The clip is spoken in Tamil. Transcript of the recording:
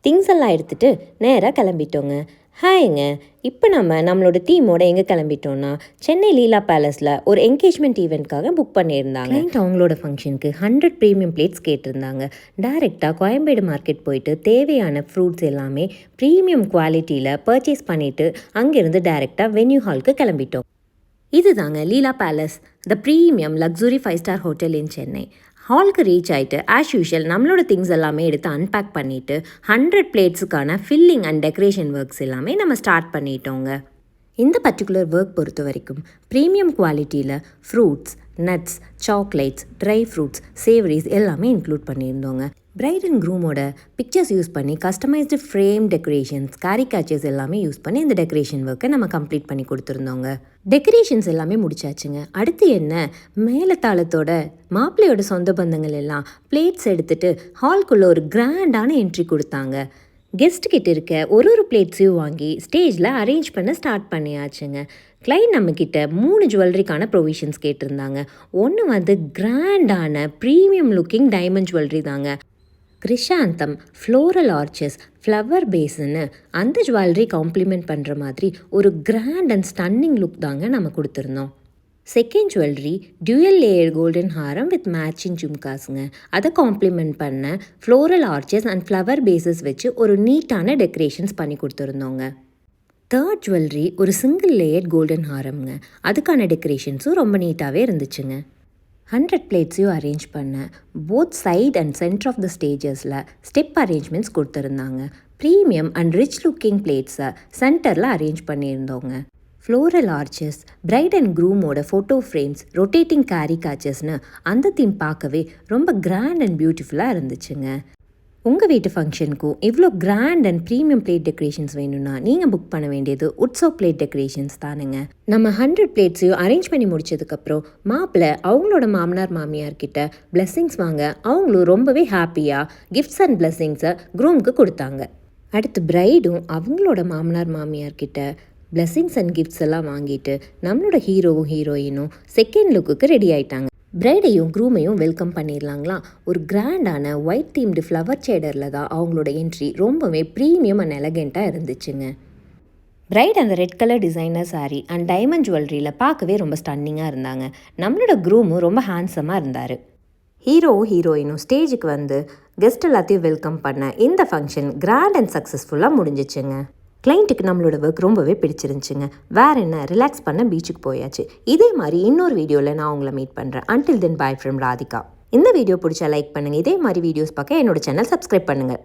திங்ஸ் எல்லாம் எடுத்துகிட்டு நேராக கிளம்பிட்டோங்க. ஹாய்ங்க, இப்போ நம்மளோட டீமோட எங்கே கிளம்பிட்டோன்னா சென்னை லீலா பேலஸில் ஒரு என்கேஜ்மெண்ட் ஈவெண்ட்காக புக் பண்ணியிருந்தாங்க. கிளைண்ட் அவங்களோட ஃபங்க்ஷனுக்கு 100 ப்ரீமியம் பிளேட்ஸ் கேட்டிருந்தாங்க. டைரெக்டாக கோயம்பேடு மார்க்கெட் போயிட்டு தேவையான ஃப்ரூட்ஸ் எல்லாமே ப்ரீமியம் குவாலிட்டியில் பர்ச்சேஸ் பண்ணிவிட்டு அங்கேருந்து டைரெக்டாக வென்யூ ஹாலுக்கு கிளம்பிட்டோம். இது தாங்க Leela palace, the premium luxury 5-ஸ்டார் ஹோட்டல் இன் சென்னை. ஹாலுக்கு ரீச் ஆகிட்டு ஆஸ் யூஷுவல் நம்மளோட திங்ஸ் எல்லாமே எடுத்து அன்பேக் பண்ணிவிட்டு 100 பிளேட்ஸுக்கான ஃபில்லிங் அண்ட் டெக்கரேஷன் ஒர்க்ஸ் எல்லாமே நம்ம ஸ்டார்ட் பண்ணிட்டோங்க. இந்த பர்டிகுலர் ஒர்க் பொறுத்த வரைக்கும் ப்ரீமியம் குவாலிட்டியில் fruits, nuts, chocolates, dry fruits, savouries எல்லாமே இன்க்ளூட் பண்ணியிருந்தோங்க. பிரைட் அண்ட் க்ரூமோட பிக்சர்ஸ் யூஸ் பண்ணி கஸ்டமைஸ்டு ஃப்ரேம் டெக்கரேஷன்ஸ், கேரிகேச்சர்ஸ் எல்லாமே யூஸ் பண்ணி இந்த டெக்கரேஷன் ஒர்க்கை நம்ம கம்ப்ளீட் பண்ணி கொடுத்துருந்தோங்க. டெக்கரேஷன்ஸ் எல்லாமே முடிச்சாச்சுங்க. அடுத்து என்ன, மேலத்தாளத்தோட மாப்பிள்ளையோட சொந்த பந்தங்கள் எல்லாம் பிளேட்ஸ் எடுத்துகிட்டு ஹால்குள்ளே ஒரு கிராண்டான என்ட்ரி கொடுத்தாங்க. கெஸ்ட் கிட்ட இருக்க ஒரு பிளேட்ஸையும் வாங்கி ஸ்டேஜில் அரேஞ்ச் பண்ண ஸ்டார்ட் பண்ணியாச்சுங்க. கிளைண்ட் நம்மக்கிட்ட 3 ஜுவல்லரிக்கான ப்ரொவிஷன்ஸ் கேட்டிருந்தாங்க. ஒன்று கிராண்டான ப்ரீமியம் லுக்கிங் டைமண்ட் ஜுவல்லரி தாங்க. கிரிஷாந்தம், ஃப்ளோரல் ஆர்ச்சஸ், ஃப்ளவர் பேஸுன்னு அந்த ஜுவல்லரி காம்ப்ளிமெண்ட் பண்ணுற மாதிரி ஒரு கிராண்ட் அண்ட் ஸ்டன்னிங் லுக் தாங்க நம்ம கொடுத்துருந்தோம். Second jewellery dual layer golden ஹாரம் வித் மேட்சிங் ஜும்காஸுங்க. அதை காம்ப்ளிமெண்ட் பண்ண floral arches and flower vases வச்சு ஒரு நீட்டான டெக்கரேஷன்ஸ் பண்ணி கொடுத்துருந்தோங்க. தேர்ட் ஜுவல்லரி ஒரு சிங்கிள் லேயர் கோல்டன் ஹாரம்ங்க. அதுக்கான டெக்கரேஷன்ஸும் ரொம்ப நீட்டாகவே இருந்துச்சுங்க. 100 பிளேட்ஸையும் அரேஞ்ச் பண்ண both side and centre of the ஸ்டேஜஸில் ஸ்டெப் அரேஞ்ச்மெண்ட்ஸ் கொடுத்துருந்தாங்க. ப்ரீமியம் அண்ட் ரிச் லுக்கிங் பிளேட்ஸை சென்டரில் அரேஞ்ச் பண்ணியிருந்தோங்க. ஃப்ளோரல் ஆர்ச்சஸ், பிரைட் அண்ட் க்ரூமோட ஃபோட்டோ ஃப்ரேம்ஸ், ரொட்டேட்டிங் கேரிகேச்சர்ஸ்னு அந்த தீம் பார்க்கவே ரொம்ப கிராண்ட் அண்ட் பியூட்டிஃபுல்லாக இருந்துச்சுங்க. உங்கள் வீட்டு ஃபங்க்ஷனுக்கும் இவ்வளோ grand and premium plate decorations வேணும்னா நீங்கள் புக் பண்ண வேண்டியது உட்ஸோ பிளேட் டெக்கரேஷன்ஸ் தானுங்க. நம்ம 100 பிளேட்ஸையும் அரேஞ்ச் பண்ணி முடிச்சதுக்கப்புறம் மாப்பிள்ளை அவங்களோட மாமனார் மாமியார்கிட்ட பிளெஸ்ஸிங்ஸ் வாங்க அவங்களும் ரொம்பவே ஹாப்பியாக கிஃப்ட்ஸ் அண்ட் பிளெஸ்ஸிங்ஸை க்ரூமுக்கு கொடுத்தாங்க. அடுத்து பிரைடும் அவங்களோட மாமனார் மாமியார்கிட்ட பிளெஸ்ஸிங்ஸ் அண்ட் கிஃப்ட்ஸ் எல்லாம் வாங்கிட்டு நம்மளோட ஹீரோவும் ஹீரோயினும் செகண்ட் லுக்குக்கு ரெடி ஆயிட்டாங்க. பிரைடையும் க்ரூமையும் வெல்கம் பண்ணிடலாங்களாம். ஒரு கிராண்டான ஒயிட் தீம்டு ஃப்ளவர் ஷேடரில் தான் அவங்களோட என்ட்ரி ரொம்பவே ப்ரீமியம் அண்ட் எலகெண்ட்டாக இருந்துச்சுங்க. பிரைட் அந்த red colour designer sari and diamond ஜுவல்லரியில் பார்க்கவே ரொம்ப ஸ்டன்னிங்காக இருந்தாங்க. நம்மளோட க்ரூமும் ரொம்ப ஹேண்ட்ஸமாக இருந்தார். ஹீரோவும் ஹீரோயினும் ஸ்டேஜுக்கு வந்து கெஸ்ட் எல்லாத்தையும் வெல்கம் பண்ண இந்த ஃபங்க்ஷன் கிராண்ட் அண்ட் சக்ஸஸ்ஃபுல்லாக முடிஞ்சிச்சுங்க. கிளைண்ட்டுக்கு நம்மளோட ஒர்க் ரொம்பவே பிடிச்சிருந்துச்சுங்க. வேறு என்ன, ரிலாக்ஸ் பண்ண பீச்சுக்கு போயாச்சு. இதே மாதிரி இன்னொரு வீடியோவில் நான் உங்களை மீட் பண்ணுறேன். Until then by from Radhika. இந்த வீடியோ பிடிச்சா லைக் பண்ணுங்கள். இதே மாதிரி வீடியோஸ் பார்க்க என்னோட சேனல் சப்ஸ்கிரைப் பண்ணுங்கள்.